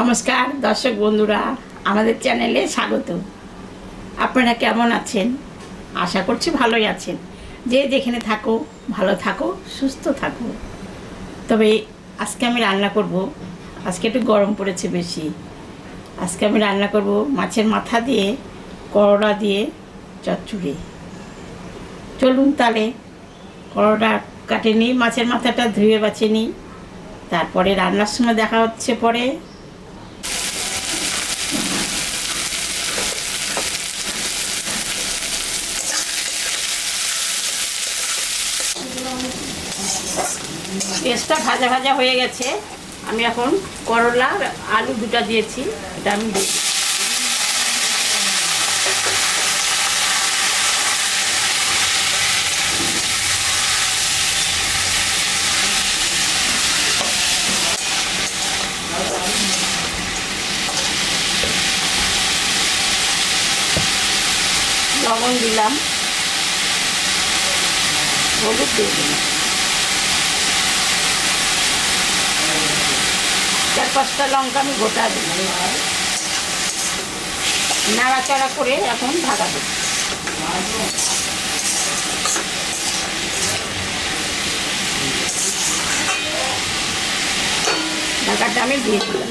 নমস্কার দর্শক বন্ধুরা, আমাদের চ্যানেলে স্বাগত। আপনারা কেমন আছেন? আশা করছি ভালোই আছেন। যে যেখানে থাকো ভালো থাকো, সুস্থ থাকো। তবে আজকে আমি রান্না করব, আজকে একটু গরম পড়েছে বেশি। আজকে আমি রান্না করব মাছের মাথা দিয়ে করলা দিয়ে চচ্চড়ি। চলুন তাহলে করলা কাটে নিই, মাছের মাথাটা ধুয়ে বাছে নিই, তারপরে রান্নার সময় দেখা হচ্ছে পরে। পেঁয়াজটা ভাজা ভাজা হয়ে গেছে। আমি এখন করলা আর আলু দুটো দিয়েছি, এটা আমি দিই। লবণ দিলাম, হলুদ দিয়ে দিলাম, 4-5টা লঙ্কা আমি গোটা দিলাম। নাড়াচাড়া করে এখন ঢাকা দেব। ঢাকাটা আমি দিয়ে দিলাম,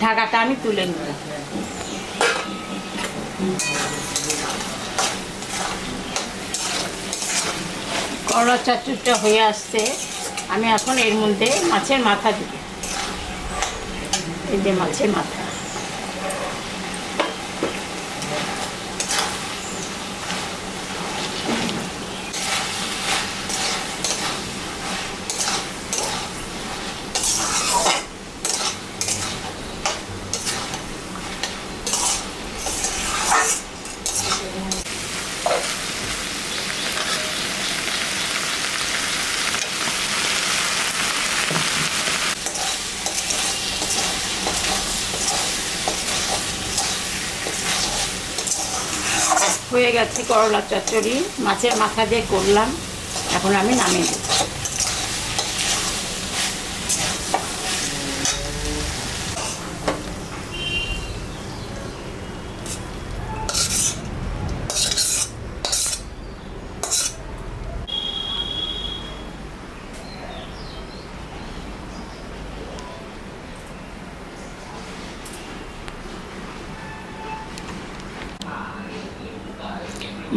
ঢাকাটা আমি তুলে নিলাম। করলা চচ্চড়িটা হয়ে আসছে। আমি এখন এর মধ্যে মাছের মাথা দিব। এই যে মাছের মাথা, হয়ে গেছে করলা চচ্চড়ি। মাছের মাথা দিয়ে করলাম, এখন আমি নামিয়ে দেব।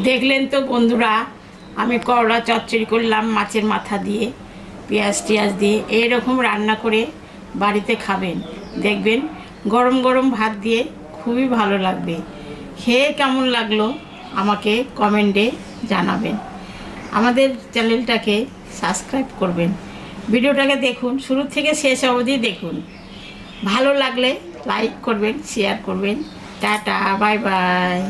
দেখলেন তো বন্ধুরা, আমি করলা চচ্চড়ি করলাম মাছের মাথা দিয়ে, পেঁয়াজ টিয়াজ দিয়ে। এইরকম রান্না করে বাড়িতে খাবেন, দেখবেন গরম গরম ভাত দিয়ে খুবই ভালো লাগবে। খেয়ে কেমন লাগলো আমাকে কমেন্টে জানাবেন। আমাদের চ্যানেলটাকে সাবস্ক্রাইব করবেন, ভিডিওটাকে দেখুন, শুরু থেকে শেষ অবধি দেখুন। ভালো লাগলে লাইক করবেন, শেয়ার করবেন। Tata, bye bye.